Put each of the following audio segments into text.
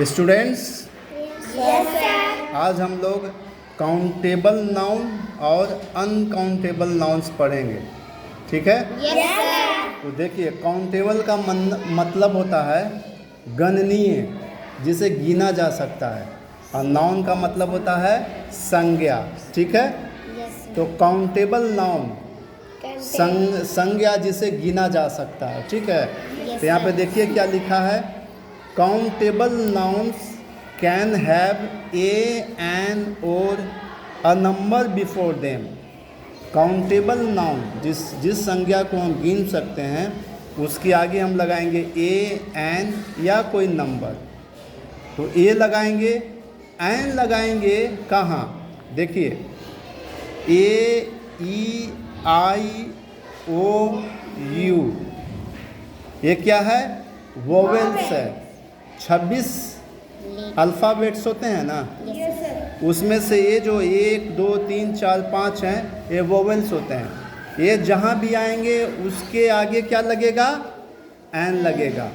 Students, yes sir. आज हम लोग काउंटेबल नाउन और अनकाउंटेबल नाउन्स पढ़ेंगे। ठीक है? Yes sir. तो देखिए, काउंटेबल का मतलब होता है गणनीय, जिसे गिना जा सकता है, और नाउन का मतलब होता है संज्ञा। ठीक है? तो काउंटेबल नाउन संज्ञा जिसे गिना जा सकता है। ठीक है? तो यहाँ पे देखिए क्या लिखा है, countable nouns can have a, an और a number before them. Countable noun जिस संज्ञा को हम गिन सकते हैं उसके आगे हम लगाएंगे ए, एन या कोई नंबर। तो ए लगाएंगे, एन लगाएंगे कहाँ? देखिए, ए, ई, आई, ओ, यू, ये क्या है? वोवेल्स है। 26 अल्फ़ाबेट्स होते हैं ना, यस सर। उसमें से ये जो 1, 2, 3, 4, 5 हैं, ये वोवेल्स होते हैं। ये जहाँ भी आएंगे उसके आगे क्या लगेगा? एन लगेगा।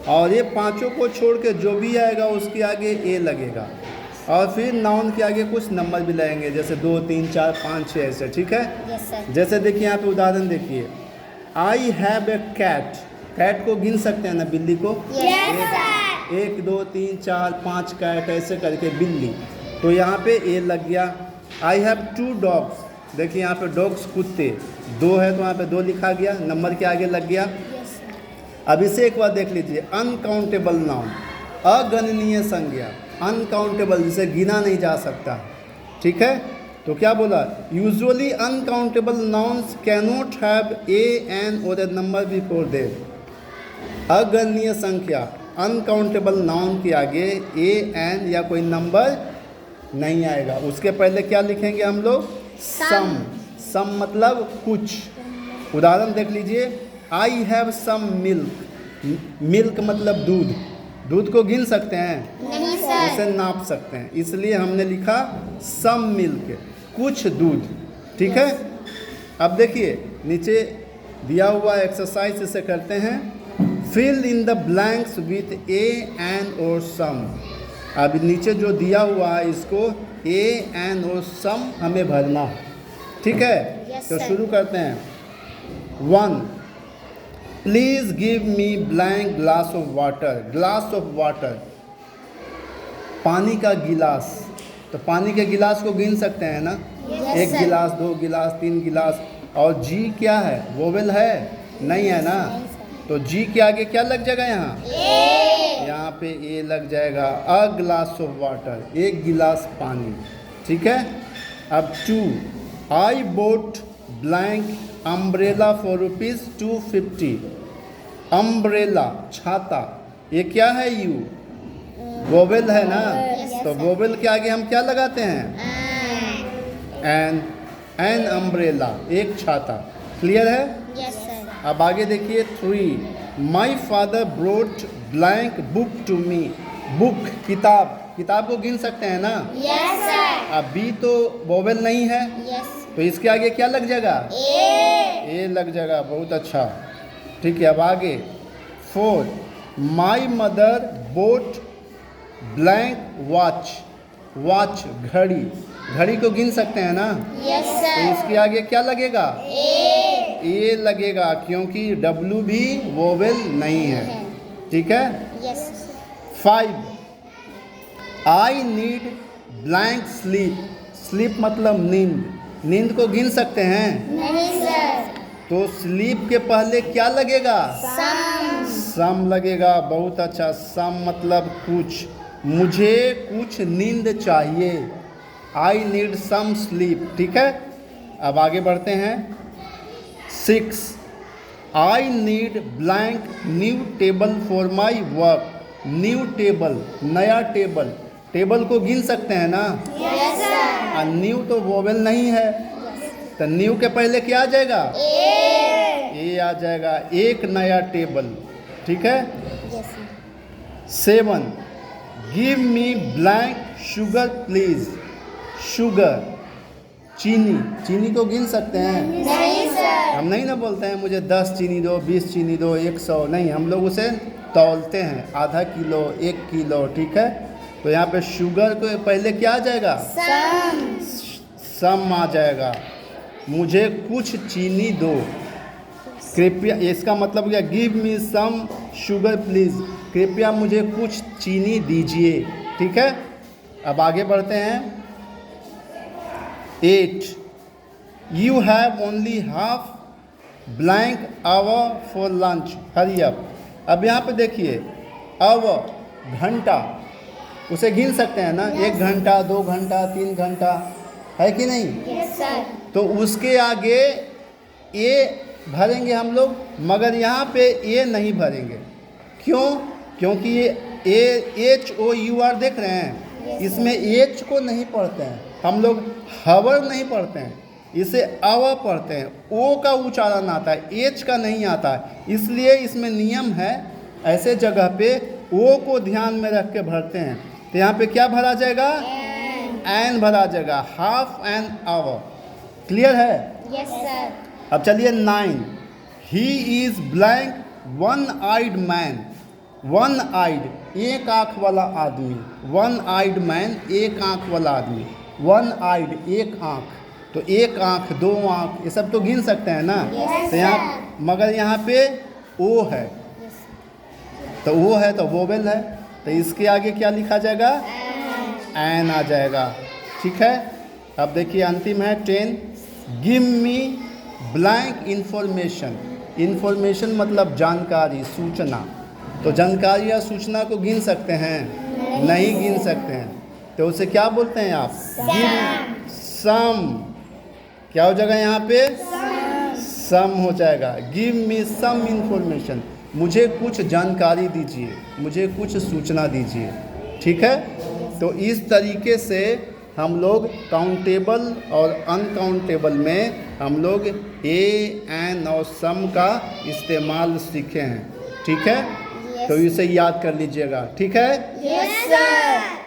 और ये पांचों को छोड़ के जो भी आएगा उसके आगे ए लगेगा। और फिर नाउन के आगे कुछ नंबर भी लगेंगे, जैसे 2, 3, 4, 5, 6 ऐसे। ठीक है? Yes sir. जैसे देखिए यहाँ पे उदाहरण देखिए, I have a cat. Cat को गिन सकते हैं ना, बिल्ली को? Yes sir. 1, 2, 3, 4, 5 कैट ऐसे करके बिल्ली। तो यहाँ पे ए लग गया। I have 2 dogs. देखिए यहाँ पे डॉग्स कुत्ते 2 है, तो यहाँ पे 2 लिखा गया, नंबर के आगे लग गया। Yes sir. अब इसे एक बार देख लीजिए, अनकाउंटेबल नाउन, अगणनीय संज्ञा, अनकाउंटेबल जिसे गिना नहीं जा सकता। ठीक है? तो क्या बोला? Usually uncountable nouns cannot have a, an और ए नंबर बिफोर देम। अगणनीय संख्या, अनकाउंटेबल नाउन के आगे ए, एन या कोई नंबर नहीं आएगा। उसके पहले क्या लिखेंगे हम लोग? सम। सम मतलब कुछ। उदाहरण देख लीजिए, I have some milk. Milk मतलब दूध। दूध को गिन सकते हैं? नहीं सर। उसे नाप सकते हैं, इसलिए हमने लिखा सम मिल्क, कुछ दूध। ठीक है? अब देखिए नीचे दिया हुआ एक्सरसाइज इसे करते हैं, fill in the blanks with a, an और सम। अब नीचे जो दिया हुआ है इसको ए, एन और सम हमें भरना। ठीक है? Yes, तो sir. शुरू करते हैं। 1, please give me blank glass of water. Glass of water, पानी का गिलास। तो पानी के गिलास को गिन सकते हैं ना? Yes, 1 sir. गिलास, 2 गिलास, 3 गिलास। और जी क्या है? वोवेल है? नहीं है ना? तो जी के आगे क्या लग जाएगा? यहाँ पे ए लग जाएगा। अ ग्लास ऑफ वाटर, 1 गिलास पानी। ठीक है? अब 2, I bought blank umbrella for ₹250। Umbrella, छाता, ये क्या है? यू, वोवेल है ना? तो वोवेल के आगे हम क्या लगाते हैं? एन अम्ब्रेला, एक छाता। क्लियर है? Yes sir. अब आगे देखिए 3, my father brought blank book to me. Book, किताब। किताब को गिन सकते हैं ना? Yes sir. अब बी तो वोवेल नहीं है, यस। तो इसके आगे क्या लग जाएगा? ए लग जाएगा। बहुत अच्छा। ठीक है? अब आगे 4, my mother boat blank watch. Watch, घड़ी। घड़ी को गिन सकते हैं ना? यस तो सर। इसके आगे क्या लगेगा? ए लगेगा, क्योंकि डब्लू भी वोवेल नहीं है। ठीक है? यस। 5, आई नीड ब्लैंक स्लीप। स्लीप मतलब नींद। नींद को गिन सकते हैं? नहीं सर। तो स्लीप के पहले क्या लगेगा? सम। सम लगेगा। बहुत अच्छा। सम मतलब कुछ, मुझे कुछ नींद चाहिए। I need some sleep. ठीक है? अब आगे बढ़ते हैं। 6, I need blank new table for my work. New table, नया टेबल। टेबल को गिन सकते हैं ना? Yes sir. और न्यू तो वोवेल नहीं है, तो न्यू के पहले क्या आ जाएगा? ए आ जाएगा। एक नया टेबल। ठीक है? Yes. 7, give me blank sugar please. Sugar, चीनी। चीनी को गिन सकते हैं? नहीं सर। sir. हम नहीं ना बोलते हैं मुझे 10 चीनी दो, 20 चीनी दो, 100 नहीं, हम लोग उसे तौलते हैं, आधा किलो, 1 किलो, ठीक है। तो यहाँ पे शुगर को पहले क्या आ जाएगा? Some. सम आ जाएगा। मुझे कुछ चीनी दो, कृपया, इसका मतलब क्या? Give me some sugar please, कृपया मुझे कुछ चीनी दीजिए, ठीक है। अब आगे बढ़ते हैं। 8 you have only half blank hour for lunch, hurry up. अब यहाँ पे देखिए, आवर घंटा, उसे गिन सकते हैं ना, 1 घंटा, 2 घंटा, 3 घंटा, है कि नहीं? Yes, sir. तो उसके आगे ए भरेंगे हम लोग, मगर यहाँ पे ए नहीं भरेंगे। क्यों? क्योंकि ये HOUR देख रहे हैं, इसमें एच को नहीं पढ़ते हैं हम लोग, हवर नहीं पढ़ते हैं, इसे आवर पढ़ते हैं। ओ का उच्चारण आता है, एच का नहीं आता है। इसलिए इसमें नियम है, ऐसे जगह पे ओ को ध्यान में रख के भरते हैं। तो यहाँ पे क्या भरा जाएगा? एन भरा जाएगा, हाफ एन आवर। क्लियर है? Yes, sir. अब चलिए 9 he is blank one eyed man, one eyed एक आँख वाला आदमी, वन आइड मैन एक आँख वाला आदमी, वन आइड एक आँख, तो एक आँख, 2 आँख, ये सब तो गिन सकते हैं ना। Yes, तो यहाँ, मगर यहाँ पे ओ है, तो ओ है तो वोवेल है, तो इसके आगे क्या लिखा जाएगा? एन आ जाएगा, ठीक है। अब देखिए अंतिम है 10 give me blank information. Information मतलब जानकारी, सूचना। तो जानकारी या सूचना को गिन सकते हैं? नहीं गिन सकते हैं, तो उसे क्या बोलते हैं आप? Give some. क्या हो जाएगा यहाँ पे? सम हो जाएगा। गिव मी सम इंफॉर्मेशन, मुझे कुछ जानकारी दीजिए, मुझे कुछ सूचना दीजिए, ठीक है। तो इस तरीके से हम लोग काउंटेबल और अनकाउंटेबल में हम लोग ए, एन और सम का इस्तेमाल सीखे हैं, ठीक है। तो इसे याद कर लीजिएगा, ठीक है। Yes, sir.